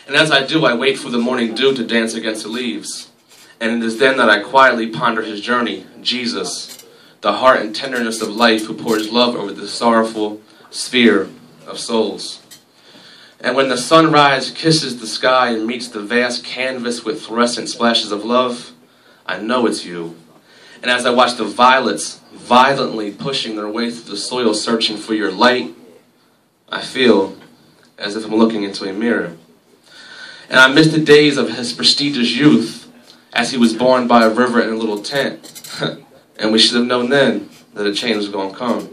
And as I do, I wait for the morning dew to dance against the leaves. And it is then that I quietly ponder his journey, Jesus, the heart and tenderness of life who pours love over the sorrowful sphere of souls. And when the sunrise kisses the sky and meets the vast canvas with fluorescent splashes of love, I know it's you. And as I watch the violets violently pushing their way through the soil searching for your light, I feel as if I'm looking into a mirror. And I miss the days of his prestigious youth as he was born by a river in a little tent. And we should have known then that a change was going to come.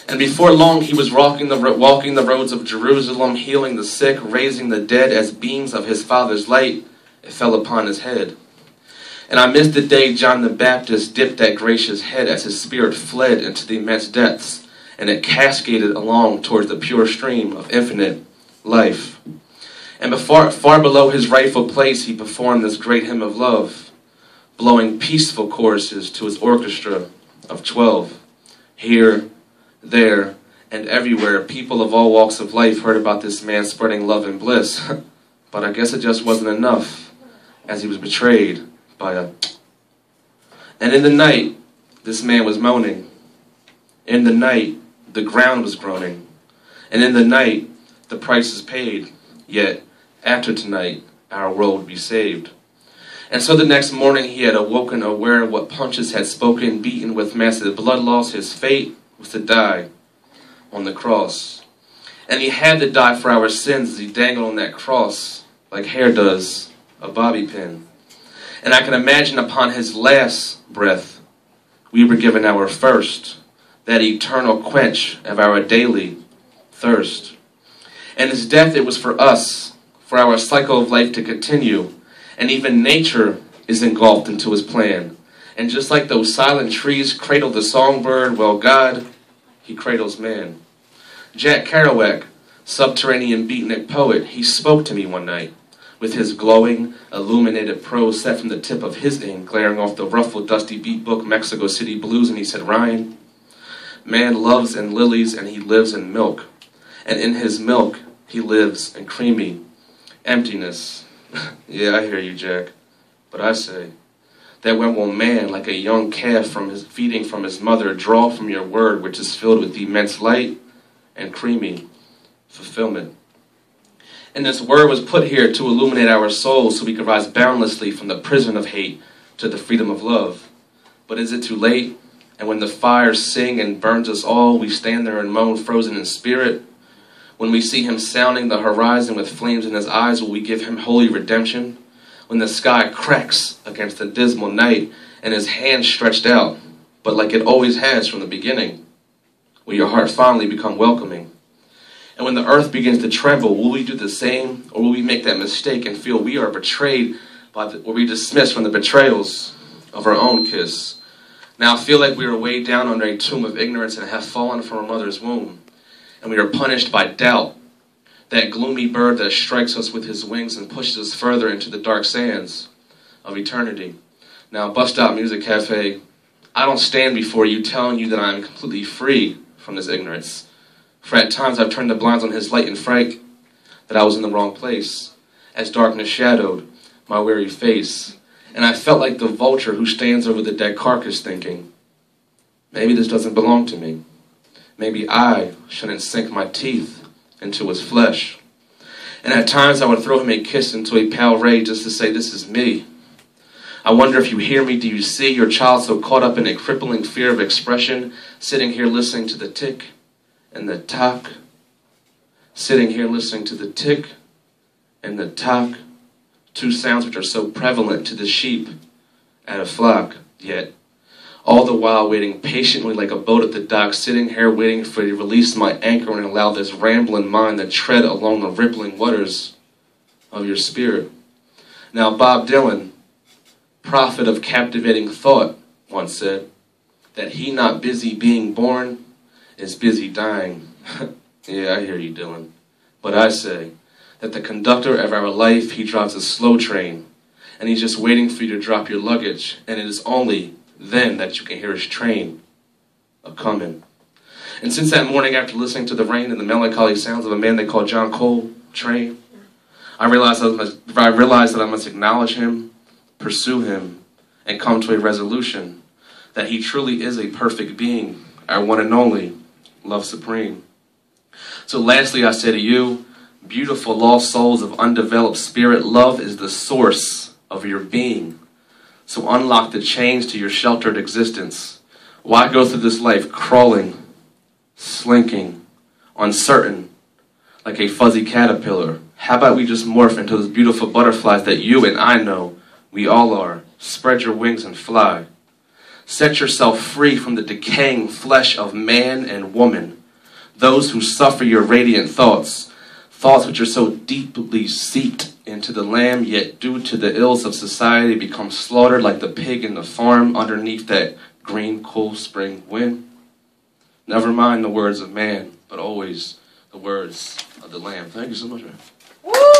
And before long, he was walking the roads of Jerusalem, healing the sick, raising the dead as beams of his Father's light. It fell upon his head. And I miss the day John the Baptist dipped that gracious head as his spirit fled into the immense depths, and it cascaded along towards the pure stream of infinite life. And far below his rightful place, he performed this great hymn of love, blowing peaceful choruses to his orchestra of 12. Here, there, and everywhere, people of all walks of life heard about this man spreading love and bliss. But I guess it just wasn't enough, as he was betrayed by a... And in the night, this man was moaning. In the night, the ground was groaning. And in the night, the price is paid. Yet, after tonight, our world would be saved. And so the next morning, he had awoken aware of what punches had spoken, beaten with massive blood loss. His fate was to die on the cross. And he had to die for our sins as he dangled on that cross like hair does a bobby pin. And I can imagine upon his last breath, we were given our first, that eternal quench of our daily thirst. And his death, it was for us, for our cycle of life to continue. And even nature is engulfed into his plan. And just like those silent trees cradle the songbird, well, God, he cradles man. Jack Kerouac, subterranean beatnik poet, he spoke to me one night with his glowing, illuminated prose set from the tip of his ink, glaring off the ruffled, dusty beat book Mexico City Blues, and he said, Ryan, man loves in lilies and he lives in milk. And in his milk, he lives in creamy emptiness. Yeah, I hear you, Jack. But I say, that when will man, like a young calf feeding from his mother, draw from your word, which is filled with immense light and creamy fulfillment? And this word was put here to illuminate our souls so we could rise boundlessly from the prison of hate to the freedom of love. But is it too late? And when the fire sings and burns us all, we stand there and moan, frozen in spirit? When we see him sounding the horizon with flames in his eyes, will we give him holy redemption? When the sky cracks against the dismal night and his hand stretched out, but like it always has from the beginning, will your heart finally become welcoming? And when the earth begins to tremble, will we do the same, or will we make that mistake and feel we are betrayed or we dismissed from the betrayals of our own kiss? Now I feel like we are weighed down under a tomb of ignorance and have fallen from our mother's womb, and we are punished by doubt, that gloomy bird that strikes us with his wings and pushes us further into the dark sands of eternity. Now, Bust Out Music Cafe, I don't stand before you telling you that I am completely free from this ignorance. For at times I've turned the blinds on his light and fright that I was in the wrong place, as darkness shadowed my weary face. And I felt like the vulture who stands over the dead carcass thinking, maybe this doesn't belong to me. Maybe I shouldn't sink my teeth into his flesh. And at times I would throw him a kiss into a pale ray just to say, this is me. I wonder if you hear me, do you see your child so caught up in a crippling fear of expression, sitting here listening to the tick and the tock, sitting here listening to the tick and the tock, two sounds which are so prevalent to the sheep at a flock, yet all the while waiting patiently like a boat at the dock, sitting here waiting for you to release my anchor and allow this rambling mind to tread along the rippling waters of your spirit. Now, Bob Dylan, prophet of captivating thought, once said that he not busy being born is busy dying. Yeah, I hear you, Dylan. But I say that the conductor of our life, he drives a slow train, and he's just waiting for you to drop your luggage, and it is only then that you can hear his train a-coming. And since that morning after listening to the rain and the melancholy sounds of a man they call John Coltrane, I realized that I must acknowledge him, pursue him, and come to a resolution that he truly is a perfect being, our one and only, love supreme. So lastly, I say to you, beautiful lost souls of undeveloped spirit, love is the source of your being. So unlock the chains to your sheltered existence. Why go through this life crawling, slinking, uncertain, like a fuzzy caterpillar? How about we just morph into those beautiful butterflies that you and I know we all are? Spread your wings and fly. Set yourself free from the decaying flesh of man and woman. Those who suffer your radiant thoughts, thoughts which are so deeply seeped into the lamb, yet due to the ills of society become slaughtered like the pig in the farm underneath that green, cool spring wind. Never mind the words of man, but always the words of the lamb. Thank you so much, man. Woo!